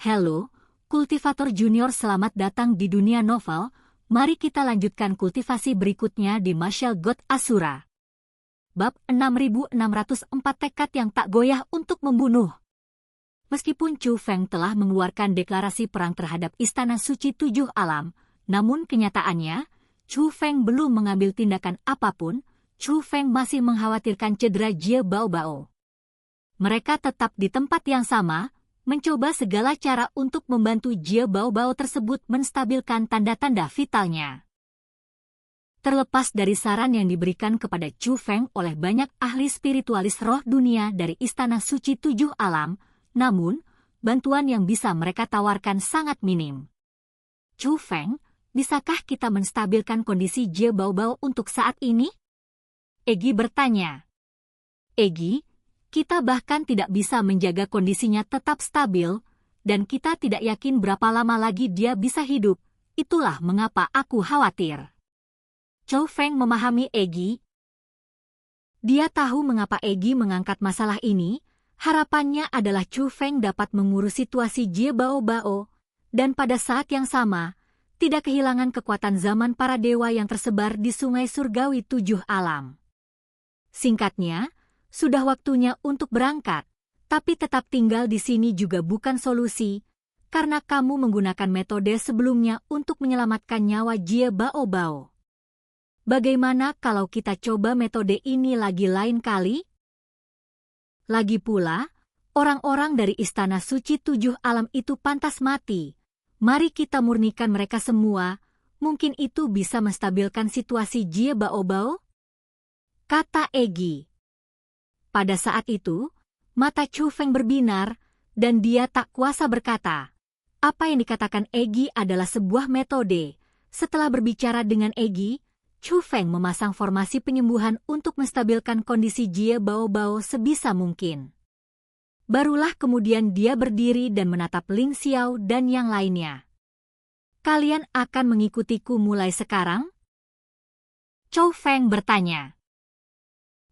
Halo, kultivator junior, selamat datang di dunia novel. Mari kita lanjutkan kultivasi berikutnya di Martial God Asura. Bab 6604, tekad yang tak goyah untuk membunuh. Meskipun Chu Feng telah mengeluarkan deklarasi perang terhadap Istana Suci Tujuh Alam, namun kenyataannya, Chu Feng belum mengambil tindakan apapun. Chu Feng masih mengkhawatirkan cedera Jie Bao Bao. Mereka tetap di tempat yang sama, mencoba segala cara untuk membantu Jie Bao Bao tersebut menstabilkan tanda-tanda vitalnya. Terlepas dari saran yang diberikan kepada Chu Feng oleh banyak ahli spiritualis roh dunia dari Istana Suci Tujuh Alam, namun, bantuan yang bisa mereka tawarkan sangat minim. Chu Feng, bisakah kita menstabilkan kondisi Jie Bao Bao untuk saat ini? Egi bertanya. Egi, kita bahkan tidak bisa menjaga kondisinya tetap stabil, dan kita tidak yakin berapa lama lagi dia bisa hidup. Itulah mengapa aku khawatir. Chu Feng memahami Egi. Dia tahu mengapa Egi mengangkat masalah ini. Harapannya adalah Chu Feng dapat mengurus situasi Jie Bao Bao, dan pada saat yang sama, tidak kehilangan kekuatan zaman para dewa yang tersebar di Sungai Surgawi Tujuh Alam. Singkatnya, sudah waktunya untuk berangkat, tapi tetap tinggal di sini juga bukan solusi, karena kamu menggunakan metode sebelumnya untuk menyelamatkan nyawa Jie Bao Bao. Bagaimana kalau kita coba metode ini lagi lain kali? Lagi pula, orang-orang dari Istana Suci Tujuh Alam itu pantas mati. Mari kita murnikan mereka semua, mungkin itu bisa menstabilkan situasi Jie Bao Bao? Kata Egi. Pada saat itu, mata Chu Feng berbinar, dan dia tak kuasa berkata. Apa yang dikatakan Egi adalah sebuah metode. Setelah berbicara dengan Egi, Chu Feng memasang formasi penyembuhan untuk menstabilkan kondisi Jie Bao Bao sebisa mungkin. Barulah kemudian dia berdiri dan menatap Ling Xiao dan yang lainnya. Kalian akan mengikutiku mulai sekarang? Chu Feng bertanya.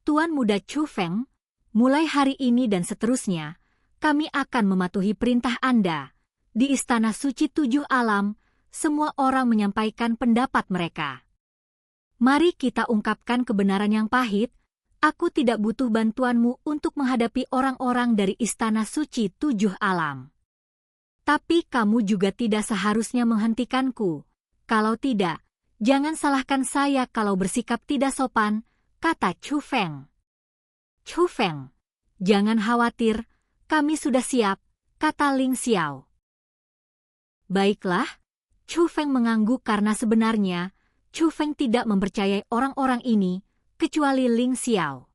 Tuan Muda Chu Feng, mulai hari ini dan seterusnya, kami akan mematuhi perintah Anda. Di Istana Suci Tujuh Alam, semua orang menyampaikan pendapat mereka. Mari kita ungkapkan kebenaran yang pahit. Aku tidak butuh bantuanmu untuk menghadapi orang-orang dari Istana Suci Tujuh Alam. Tapi kamu juga tidak seharusnya menghentikanku. Kalau tidak, jangan salahkan saya kalau bersikap tidak sopan, kata Chu Feng. Chu Feng, jangan khawatir, kami sudah siap, kata Ling Xiao. Baiklah, Chu Feng mengangguk karena sebenarnya, Chu Feng tidak mempercayai orang-orang ini, kecuali Ling Xiao.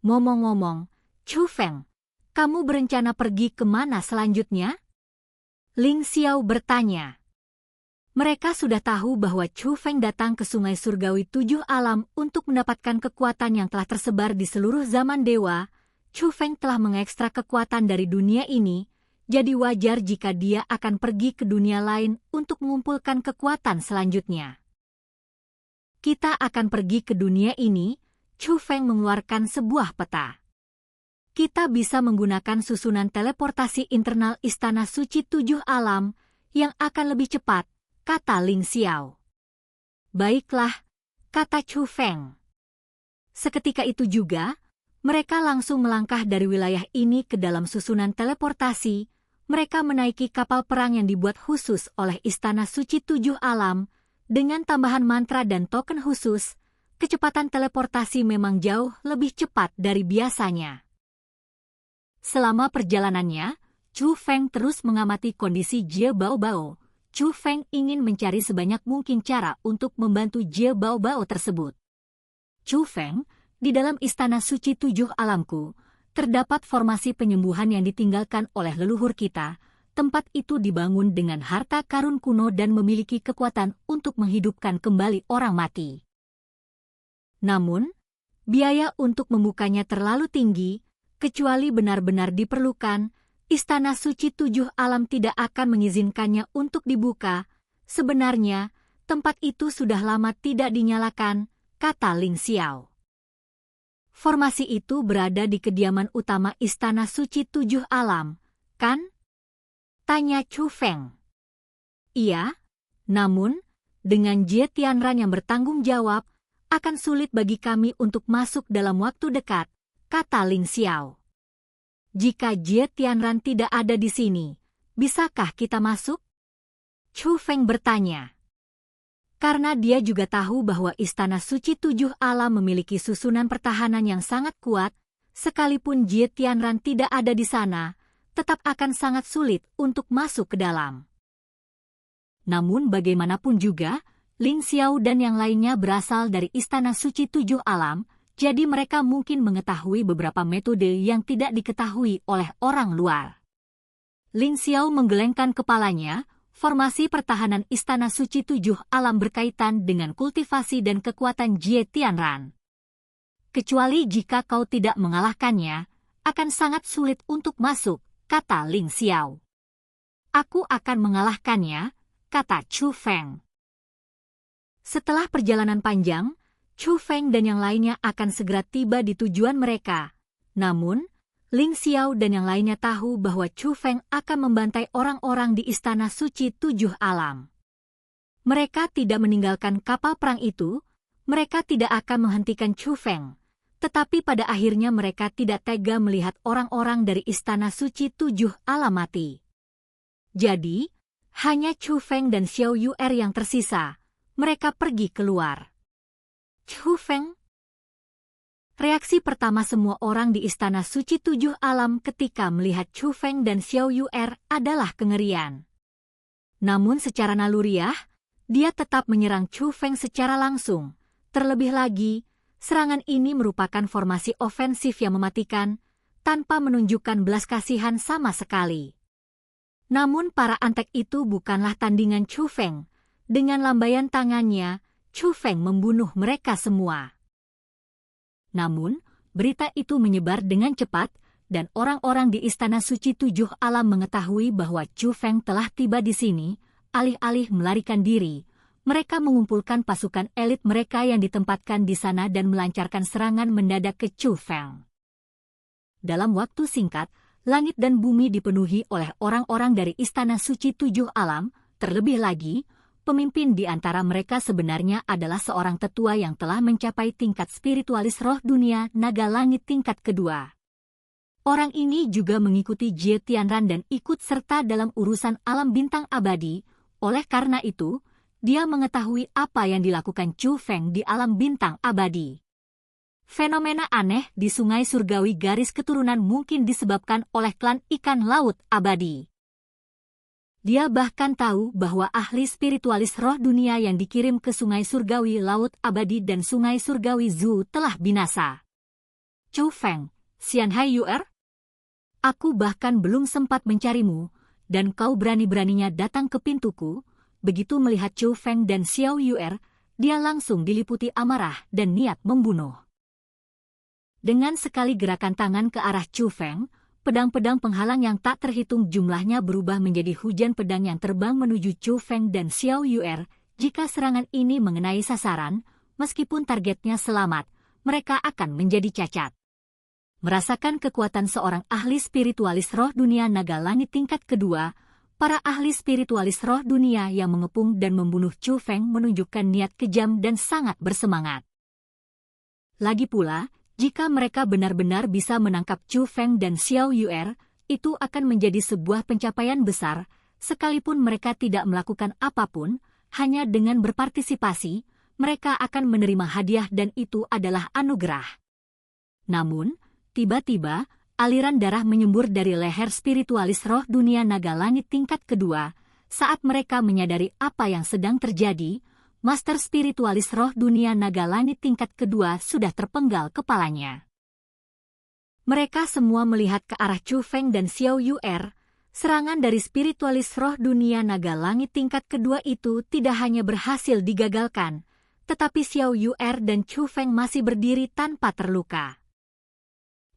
Ngomong-ngomong, Chu Feng, kamu berencana pergi kemana selanjutnya? Ling Xiao bertanya. Mereka sudah tahu bahwa Chu Feng datang ke Sungai Surgawi Tujuh Alam untuk mendapatkan kekuatan yang telah tersebar di seluruh zaman dewa. Chu Feng telah mengekstrak kekuatan dari dunia ini, jadi wajar jika dia akan pergi ke dunia lain untuk mengumpulkan kekuatan selanjutnya. Kita akan pergi ke dunia ini, Chu Feng mengeluarkan sebuah peta. Kita bisa menggunakan susunan teleportasi internal Istana Suci Tujuh Alam yang akan lebih cepat, kata Ling Xiao. Baiklah, kata Chu Feng. Seketika itu juga, mereka langsung melangkah dari wilayah ini ke dalam susunan teleportasi. Mereka menaiki kapal perang yang dibuat khusus oleh Istana Suci Tujuh Alam. Dengan tambahan mantra dan token khusus, kecepatan teleportasi memang jauh lebih cepat dari biasanya. Selama perjalanannya, Chu Feng terus mengamati kondisi Jie Bao Bao. Chu Feng ingin mencari sebanyak mungkin cara untuk membantu Jie Bao Bao tersebut. Chu Feng, di dalam Istana Suci Tujuh Alamku, terdapat formasi penyembuhan yang ditinggalkan oleh leluhur kita. Tempat itu dibangun dengan harta karun kuno dan memiliki kekuatan untuk menghidupkan kembali orang mati. Namun, biaya untuk membukanya terlalu tinggi, kecuali benar-benar diperlukan. Istana Suci Tujuh Alam tidak akan mengizinkannya untuk dibuka. Sebenarnya, tempat itu sudah lama tidak dinyalakan, kata Ling Xiao. Formasi itu berada di kediaman utama Istana Suci Tujuh Alam, kan? Tanya Chu Feng. Iya, namun, dengan Jie Tianran yang bertanggung jawab, akan sulit bagi kami untuk masuk dalam waktu dekat, kata Ling Xiao. Jika Jie Tianran tidak ada di sini, bisakah kita masuk? Chu Feng bertanya. Karena dia juga tahu bahwa Istana Suci Tujuh Alam memiliki susunan pertahanan yang sangat kuat, sekalipun Jie Tianran tidak ada di sana, tetap akan sangat sulit untuk masuk ke dalam. Namun bagaimanapun juga, Ling Xiao dan yang lainnya berasal dari Istana Suci Tujuh Alam, jadi mereka mungkin mengetahui beberapa metode yang tidak diketahui oleh orang luar. Ling Xiao menggelengkan kepalanya, formasi pertahanan Istana Suci Tujuh Alam berkaitan dengan kultivasi dan kekuatan Jie Tianran. Kecuali jika kau tidak mengalahkannya, akan sangat sulit untuk masuk, kata Ling Xiao. Aku akan mengalahkannya, kata Chu Feng. Setelah perjalanan panjang, Chu Feng dan yang lainnya akan segera tiba di tujuan mereka. Namun, Ling Xiao dan yang lainnya tahu bahwa Chu Feng akan membantai orang-orang di Istana Suci Tujuh Alam. Mereka tidak meninggalkan kapal perang itu, mereka tidak akan menghentikan Chu Feng. Tetapi pada akhirnya mereka tidak tega melihat orang-orang dari Istana Suci Tujuh Alam mati. Jadi, hanya Chu Feng dan Xiao Yu'er yang tersisa. Mereka pergi keluar. Chu Feng. Reaksi pertama semua orang di Istana Suci Tujuh Alam ketika melihat Chu Feng dan Xiao Yu'er adalah kengerian. Namun secara naluriah, dia tetap menyerang Chu Feng secara langsung. Terlebih lagi, serangan ini merupakan formasi ofensif yang mematikan, tanpa menunjukkan belas kasihan sama sekali. Namun para antek itu bukanlah tandingan Chu Feng. Dengan lambaian tangannya, Chu Feng membunuh mereka semua. Namun, berita itu menyebar dengan cepat, dan orang-orang di Istana Suci Tujuh Alam mengetahui bahwa Chu Feng telah tiba di sini. Alih-alih melarikan diri, mereka mengumpulkan pasukan elit mereka yang ditempatkan di sana dan melancarkan serangan mendadak ke Chu Feng. Dalam waktu singkat, langit dan bumi dipenuhi oleh orang-orang dari Istana Suci Tujuh Alam. Terlebih lagi, pemimpin di antara mereka sebenarnya adalah seorang tetua yang telah mencapai tingkat spiritualis roh dunia naga langit tingkat kedua. Orang ini juga mengikuti Jie Tianran dan ikut serta dalam urusan alam bintang abadi. Oleh karena itu, dia mengetahui apa yang dilakukan Chu Feng di alam bintang abadi. Fenomena aneh di sungai surgawi garis keturunan mungkin disebabkan oleh klan ikan laut abadi. Dia bahkan tahu bahwa ahli spiritualis roh dunia yang dikirim ke sungai surgawi laut abadi dan sungai surgawi Zhu telah binasa. Chu Feng, Xianhai Yu'er? Aku bahkan belum sempat mencarimu, dan kau berani-beraninya datang ke pintuku. Begitu melihat Chu Feng dan Xiao Yu'er, dia langsung diliputi amarah dan niat membunuh. Dengan sekali gerakan tangan ke arah Chu Feng, pedang-pedang penghalang yang tak terhitung jumlahnya berubah menjadi hujan pedang yang terbang menuju Chu Feng dan Xiao Yu'er. Jika serangan ini mengenai sasaran, meskipun targetnya selamat, mereka akan menjadi cacat. Merasakan kekuatan seorang ahli spiritualis roh dunia naga langit tingkat kedua, para ahli spiritualis roh dunia yang mengepung dan membunuh Chu Feng menunjukkan niat kejam dan sangat bersemangat. Lagi pula, jika mereka benar-benar bisa menangkap Chu Feng dan Xiao Yu'er, itu akan menjadi sebuah pencapaian besar, sekalipun mereka tidak melakukan apapun, hanya dengan berpartisipasi, mereka akan menerima hadiah dan itu adalah anugerah. Namun, tiba-tiba, aliran darah menyembur dari leher spiritualis roh dunia naga langit tingkat kedua. Saat mereka menyadari apa yang sedang terjadi, Master spiritualis roh dunia naga langit tingkat kedua sudah terpenggal kepalanya. Mereka semua melihat ke arah Chu Feng dan Xiao Yu'er. Serangan dari spiritualis roh dunia naga langit tingkat kedua itu tidak hanya berhasil digagalkan, tetapi Xiao Yu'er dan Chu Feng masih berdiri tanpa terluka.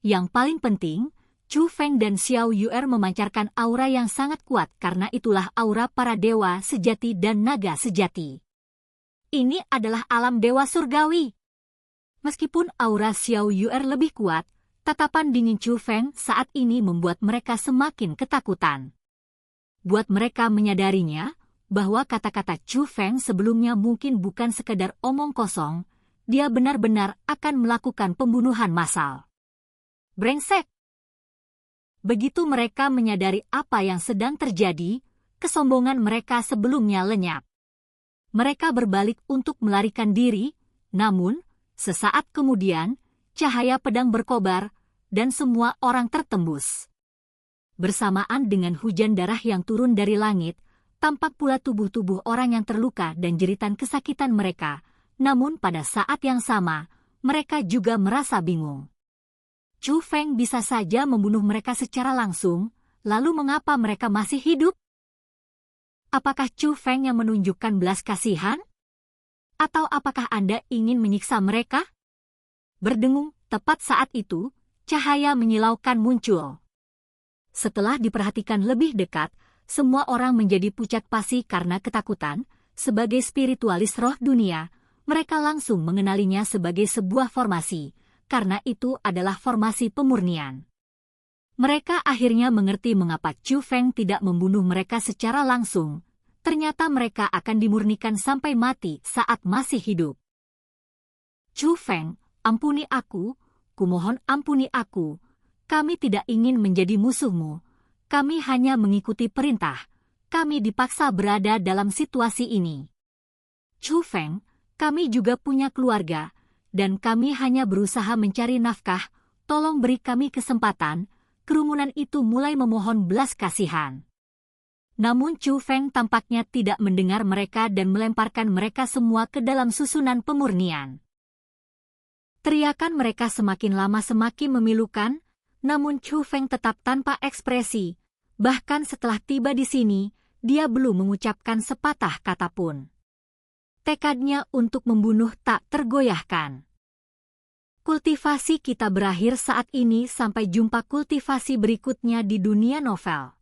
Yang paling penting, Chu Feng dan Xiao Yu'er memancarkan aura yang sangat kuat karena itulah aura para dewa sejati dan naga sejati. Ini adalah alam dewa surgawi. Meskipun aura Xiao Yu'er lebih kuat, tatapan dingin Chu Feng saat ini membuat mereka semakin ketakutan. buat mereka menyadarinya bahwa kata-kata Chu Feng sebelumnya mungkin bukan sekedar omong kosong, dia benar-benar akan melakukan pembunuhan massal. Brengsek! Begitu mereka menyadari apa yang sedang terjadi, kesombongan mereka sebelumnya lenyap. Mereka berbalik untuk melarikan diri, namun, sesaat kemudian, cahaya pedang berkobar, dan semua orang tertembus. Bersamaan dengan hujan darah yang turun dari langit, tampak pula tubuh-tubuh orang yang terluka dan jeritan kesakitan mereka, namun pada saat yang sama, mereka juga merasa bingung. Chu Feng bisa saja membunuh mereka secara langsung, lalu mengapa mereka masih hidup? Apakah Chu Feng yang menunjukkan belas kasihan? Atau apakah Anda ingin menyiksa mereka? Berdengung, tepat saat itu, cahaya menyilaukan muncul. Setelah diperhatikan lebih dekat, semua orang menjadi pucat pasi karena ketakutan. Sebagai spiritualis roh dunia, mereka langsung mengenalinya sebagai sebuah formasi, karena itu adalah formasi pemurnian. Mereka akhirnya mengerti mengapa Chu Feng tidak membunuh mereka secara langsung. Ternyata mereka akan dimurnikan sampai mati saat masih hidup. Chu Feng, ampuni aku, kumohon ampuni aku. Kami tidak ingin menjadi musuhmu. Kami hanya mengikuti perintah. Kami dipaksa berada dalam situasi ini. Chu Feng, kami juga punya keluarga, dan kami hanya berusaha mencari nafkah. Tolong beri kami kesempatan. Kerumunan itu mulai memohon belas kasihan. Namun Chu Feng tampaknya tidak mendengar mereka dan melemparkan mereka semua ke dalam susunan pemurnian. Teriakan mereka semakin lama semakin memilukan, namun Chu Feng tetap tanpa ekspresi. Bahkan setelah tiba di sini, dia belum mengucapkan sepatah kata pun. Tekadnya untuk membunuh tak tergoyahkan. Kultivasi kita berakhir saat ini, sampai jumpa kultivasi berikutnya di dunia novel.